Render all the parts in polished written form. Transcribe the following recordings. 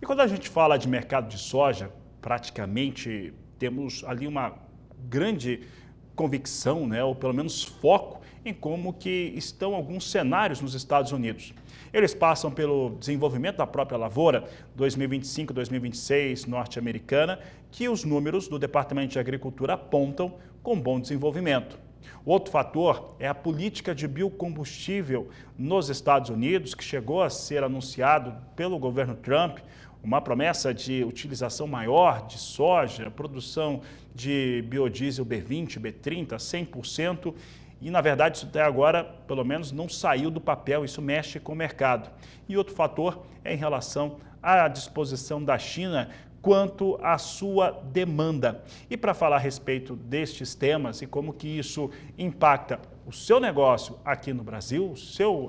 E quando a gente fala de mercado de soja, praticamente temos ali uma grande convicção, né, ou pelo menos foco em como que estão alguns cenários nos Estados Unidos. Eles passam pelo desenvolvimento da própria lavoura 2025-2026 norte-americana, que os números do Departamento de Agricultura apontam com bom desenvolvimento. O outro fator é a política de biocombustível nos Estados Unidos, que chegou a ser anunciado pelo governo Trump, uma promessa de utilização maior de soja, produção de biodiesel B20, B30, 100%, e na verdade isso até agora, pelo menos, não saiu do papel, isso mexe com o mercado. E outro fator é em relação à disposição da China quanto à sua demanda. E para falar a respeito destes temas e como que isso impacta o seu negócio aqui no Brasil,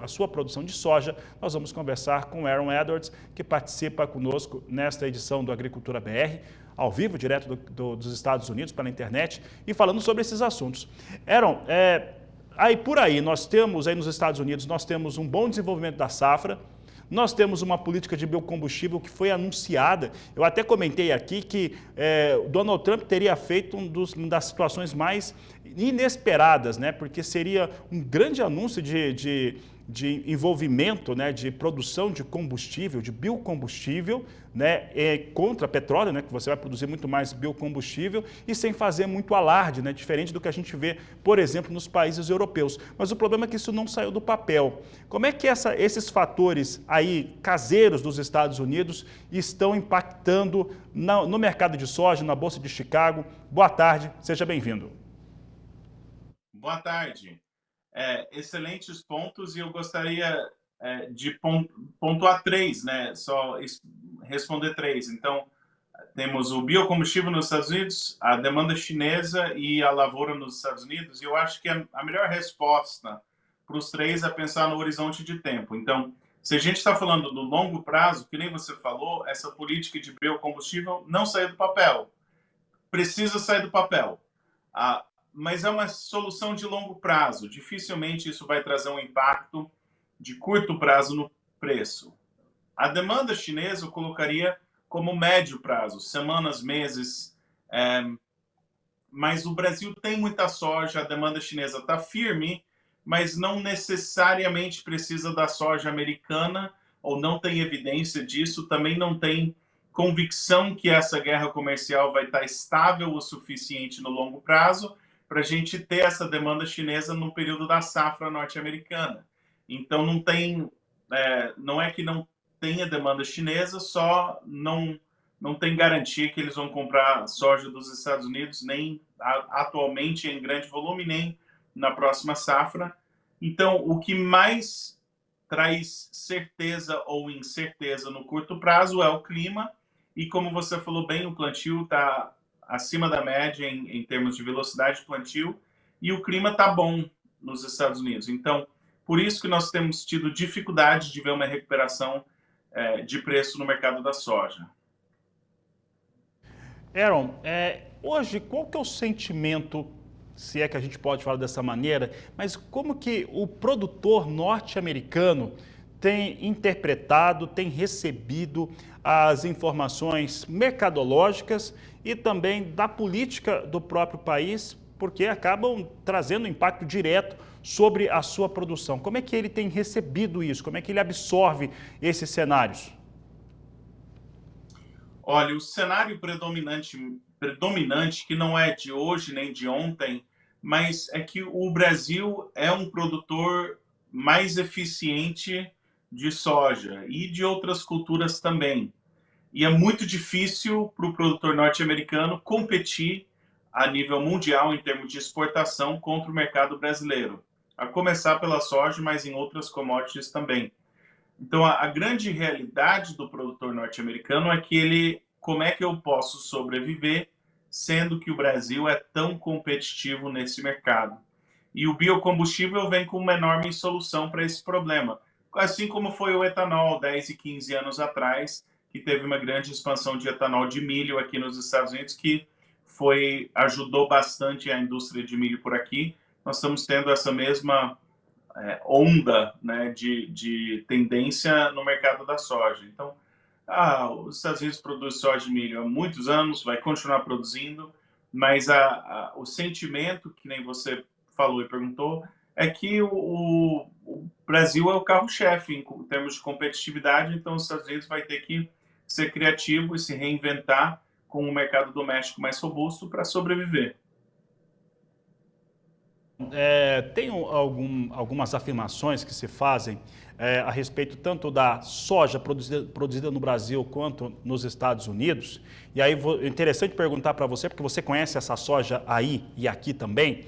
a sua produção de soja, nós vamos conversar com Aaron Edwards, que participa conosco nesta edição do Agricultura BR, ao vivo, direto dos Estados Unidos, pela internet, e falando sobre esses assuntos. Aaron, aí por aí, nós temos aí nos Estados Unidos, nós temos um bom desenvolvimento da safra, nós temos uma política de biocombustível que foi anunciada. Eu até comentei aqui que Donald Trump teria feito uma das situações mais inesperadas, né? Porque seria um grande anúncio de envolvimento, né, de produção de combustível, de biocombustível, né, contra petróleo, né, que você vai produzir muito mais biocombustível e sem fazer muito alarde, né, diferente do que a gente vê, por exemplo, nos países europeus. Mas o problema é que isso não saiu do papel. Como é que esses fatores aí caseiros dos Estados Unidos estão impactando no mercado de soja, na Bolsa de Chicago? Boa tarde, seja bem-vindo. Boa tarde. Excelentes pontos e eu gostaria de pontuar três, né? Só responder três. Então, temos o biocombustível nos Estados Unidos, a demanda chinesa e a lavoura nos Estados Unidos. E eu acho que a melhor resposta para os três é pensar no horizonte de tempo. Então, se a gente está falando do longo prazo, que nem você falou, essa política de biocombustível não saiu do papel. Precisa sair do papel. Mas é uma solução de longo prazo. Dificilmente isso vai trazer um impacto de curto prazo no preço. A demanda chinesa eu colocaria como médio prazo, semanas, meses. Mas o Brasil tem muita soja, a demanda chinesa está firme, mas não necessariamente precisa da soja americana, ou não tem evidência disso, também não tem convicção que essa guerra comercial vai estar estável o suficiente no longo prazo para a gente ter essa demanda chinesa no período da safra norte-americana. Então não é que não tenha demanda chinesa, só não tem garantia que eles vão comprar soja dos Estados Unidos, nem atualmente em grande volume, nem na próxima safra. Então, o que mais traz certeza ou incerteza no curto prazo é o clima, e como você falou bem, o plantio está acima da média em termos de velocidade de plantio, e o clima está bom nos Estados Unidos. Então, por isso que nós temos tido dificuldade de ver uma recuperação de preço no mercado da soja. Aaron, hoje qual que é o sentimento, se é que a gente pode falar dessa maneira, mas como que o produtor norte-americano tem interpretado, tem recebido as informações mercadológicas e também da política do próprio país, porque acabam trazendo impacto direto sobre a sua produção. Como é que ele tem recebido isso? Como é que ele absorve esses cenários? Olha, o cenário predominante, que não é de hoje nem de ontem, mas é que o Brasil é um produtor mais eficiente de soja e de outras culturas também. E é muito difícil para o produtor norte-americano competir a nível mundial em termos de exportação contra o mercado brasileiro, a começar pela soja, mas em outras commodities também. Então, a grande realidade do produtor norte-americano é que como é que eu posso sobreviver sendo que o Brasil é tão competitivo nesse mercado? E o biocombustível vem com uma enorme solução para esse problema, assim como foi o etanol 10 e 15 anos atrás, que teve uma grande expansão de etanol de milho aqui nos Estados Unidos, que ajudou bastante a indústria de milho por aqui. Nós estamos tendo essa mesma onda, né, de tendência no mercado da soja. Então, Os Estados Unidos produz soja e milho há muitos anos, vai continuar produzindo, mas o sentimento, que nem você falou e perguntou, é que o Brasil é o carro-chefe em termos de competitividade, então os Estados Unidos vai ter que ser criativo e se reinventar com um mercado doméstico mais robusto para sobreviver. Tem algumas afirmações que se fazem a respeito tanto da soja produzida no Brasil quanto nos Estados Unidos. E aí é interessante perguntar para você, porque você conhece essa soja aí e aqui também,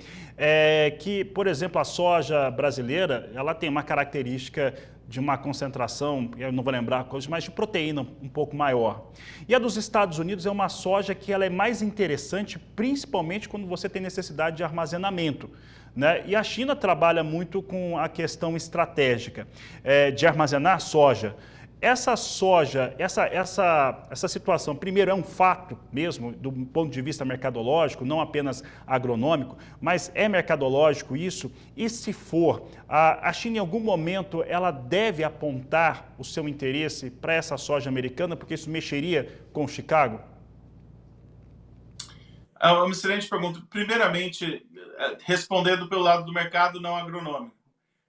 que, por exemplo, a soja brasileira, ela tem uma característica de uma concentração, eu não vou lembrar a coisa, mas de proteína um pouco maior. E a dos Estados Unidos é uma soja que ela é mais interessante, principalmente quando você tem necessidade de armazenamento, né? E a China trabalha muito com a questão estratégica de armazenar soja. Essa soja, essa situação, primeiro, é um fato mesmo, do ponto de vista mercadológico, não apenas agronômico, mas é mercadológico isso? E se for, a China em algum momento ela deve apontar o seu interesse para essa soja americana, porque isso mexeria com Chicago? É uma excelente pergunta. Primeiramente, respondendo pelo lado do mercado não agronômico.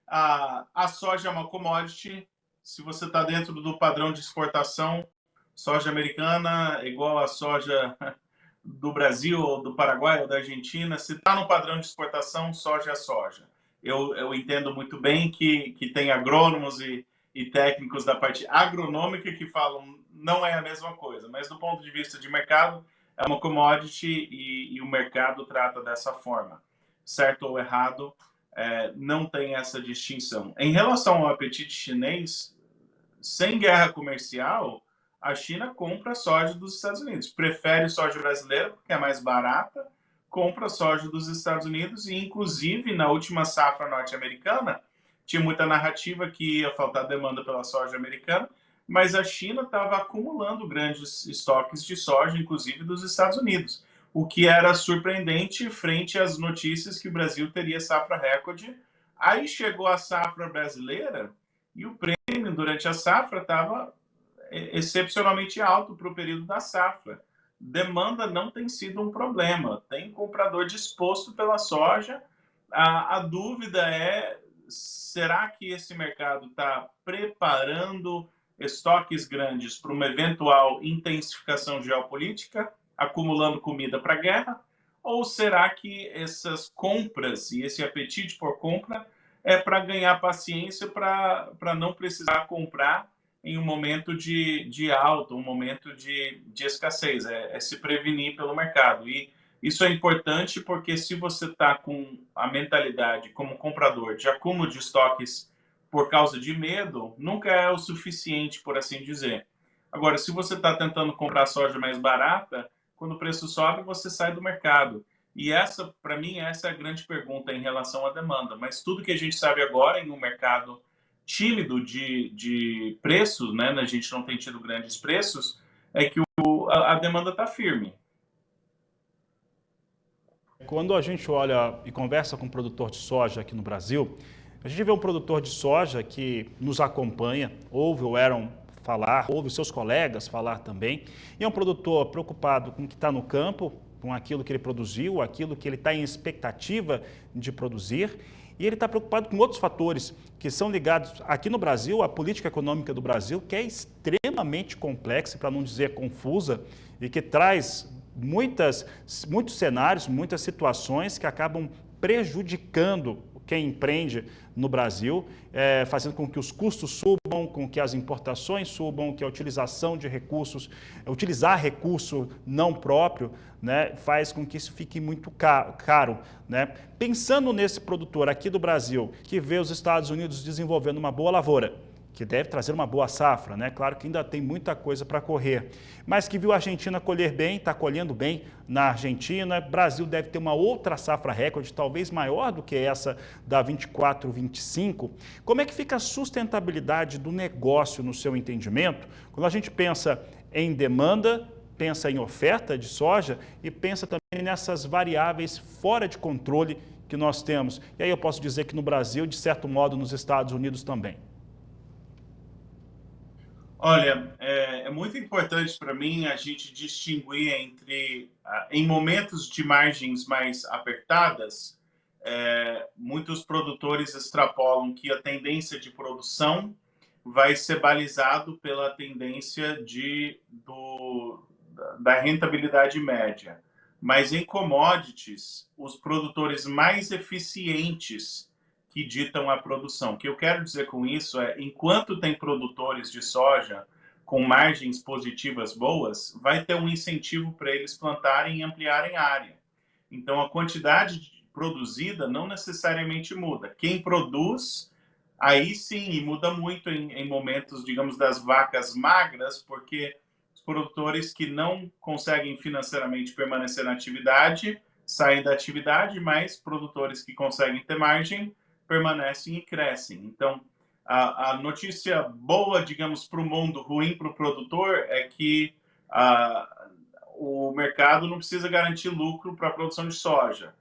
A soja é uma commodity. Se você está dentro do padrão de exportação, soja americana é igual a soja do Brasil, ou do Paraguai, ou da Argentina. Se está no padrão de exportação, soja é soja. Eu entendo muito bem que tem agrônomos e técnicos da parte agronômica que falam não é a mesma coisa, mas do ponto de vista de mercado, é uma commodity e o mercado trata dessa forma. Certo ou errado, não tem essa distinção. Em relação ao apetite chinês, sem guerra comercial, a China compra soja dos Estados Unidos. Prefere soja brasileira porque é mais barata, compra soja dos Estados Unidos e, inclusive, na última safra norte-americana, tinha muita narrativa que ia faltar demanda pela soja americana, mas a China estava acumulando grandes estoques de soja, inclusive dos Estados Unidos, o que era surpreendente frente às notícias que o Brasil teria safra recorde. Aí chegou a safra brasileira e o prêmio durante a safra estava excepcionalmente alto para o período da safra. Demanda não tem sido um problema, tem comprador disposto pela soja. A dúvida é, será que esse mercado está preparando estoques grandes para uma eventual intensificação geopolítica, acumulando comida para a guerra? Ou será que essas compras e esse apetite por compra é para ganhar paciência, para não precisar comprar em um momento de alta, um momento de escassez, se prevenir pelo mercado. E isso é importante porque se você está com a mentalidade como comprador de acúmulo de estoques por causa de medo, nunca é o suficiente, por assim dizer. Agora, se você está tentando comprar soja mais barata, quando o preço sobe, você sai do mercado. E essa, para mim, essa é a grande pergunta em relação à demanda. Mas tudo que a gente sabe agora em um mercado tímido de preços, né? A gente não tem tido grandes preços, é que a demanda está firme. Quando a gente olha e conversa com um produtor de soja aqui no Brasil, a gente vê um produtor de soja que nos acompanha, ouve o Aaron falar, ouve os seus colegas falar também, e é um produtor preocupado com o que está no campo, com aquilo que ele produziu, aquilo que ele está em expectativa de produzir, e ele está preocupado com outros fatores que são ligados aqui no Brasil, à política econômica do Brasil, que é extremamente complexa, para não dizer confusa, e que traz muitos cenários, muitas situações que acabam prejudicando quem empreende no Brasil, fazendo com que os custos subam, com que as importações subam, que a utilização de recursos, utilizar recurso não próprio, né, faz com que isso fique muito caro, né? Pensando nesse produtor aqui do Brasil, que vê os Estados Unidos desenvolvendo uma boa lavoura, que deve trazer uma boa safra, né? Claro que ainda tem muita coisa para correr, mas que viu a Argentina colher bem, está colhendo bem na Argentina. Brasil deve ter uma outra safra recorde, talvez maior do que essa da 24-25. Como é que fica a sustentabilidade do negócio no seu entendimento? Quando a gente pensa em demanda, pensa em oferta de soja e pensa também nessas variáveis fora de controle que nós temos. E aí eu posso dizer que no Brasil, de certo modo, nos Estados Unidos também. Olha, é muito importante para mim a gente distinguir entre, em momentos de margens mais apertadas, muitos produtores extrapolam que a tendência de produção vai ser balizado pela tendência da rentabilidade média. Mas em commodities, os produtores mais eficientes que ditam a produção. O que eu quero dizer com isso é, enquanto tem produtores de soja com margens positivas boas, vai ter um incentivo para eles plantarem e ampliarem a área. Então, a quantidade produzida não necessariamente muda. Quem produz, aí sim, e muda muito em momentos, digamos, das vacas magras, porque os produtores que não conseguem financeiramente permanecer na atividade saem da atividade, mas produtores que conseguem ter margem permanecem e crescem. Então, a notícia boa, digamos, para o mundo, ruim para o produtor, é que o mercado não precisa garantir lucro para a produção de soja.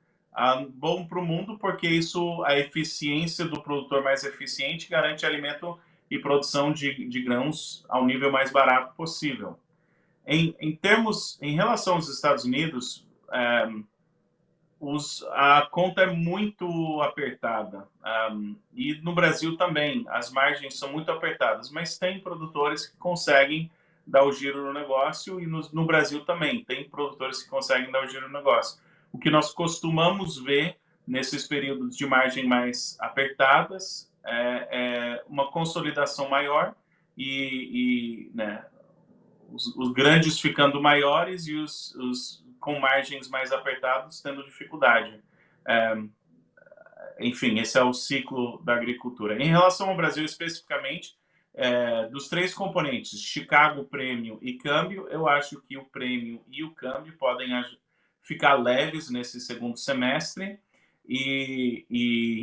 Bom para o mundo, porque isso, a eficiência do produtor mais eficiente garante alimento e produção de grãos ao nível mais barato possível. Em relação aos Estados Unidos, a conta é muito apertada. E no Brasil também, as margens são muito apertadas, mas tem produtores que conseguem dar o giro no negócio, e no Brasil também tem produtores que conseguem dar o giro no negócio. O que nós costumamos ver nesses períodos de margem mais apertadas é uma consolidação maior né, os grandes ficando maiores e os com margens mais apertados tendo dificuldade. É, Enfim, esse é o ciclo da agricultura. Em relação ao Brasil especificamente, dos três componentes, Chicago, prêmio e câmbio, eu acho que o prêmio e o câmbio podem ficar leves nesse segundo semestre, e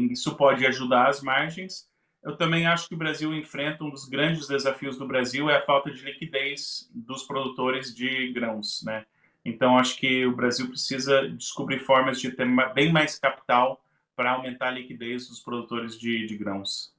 isso pode ajudar as margens. Eu também acho que o Brasil enfrenta um dos grandes desafios do Brasil é a falta de liquidez dos produtores de grãos, né? Então, acho que o Brasil precisa descobrir formas de ter bem mais capital para aumentar a liquidez dos produtores de grãos.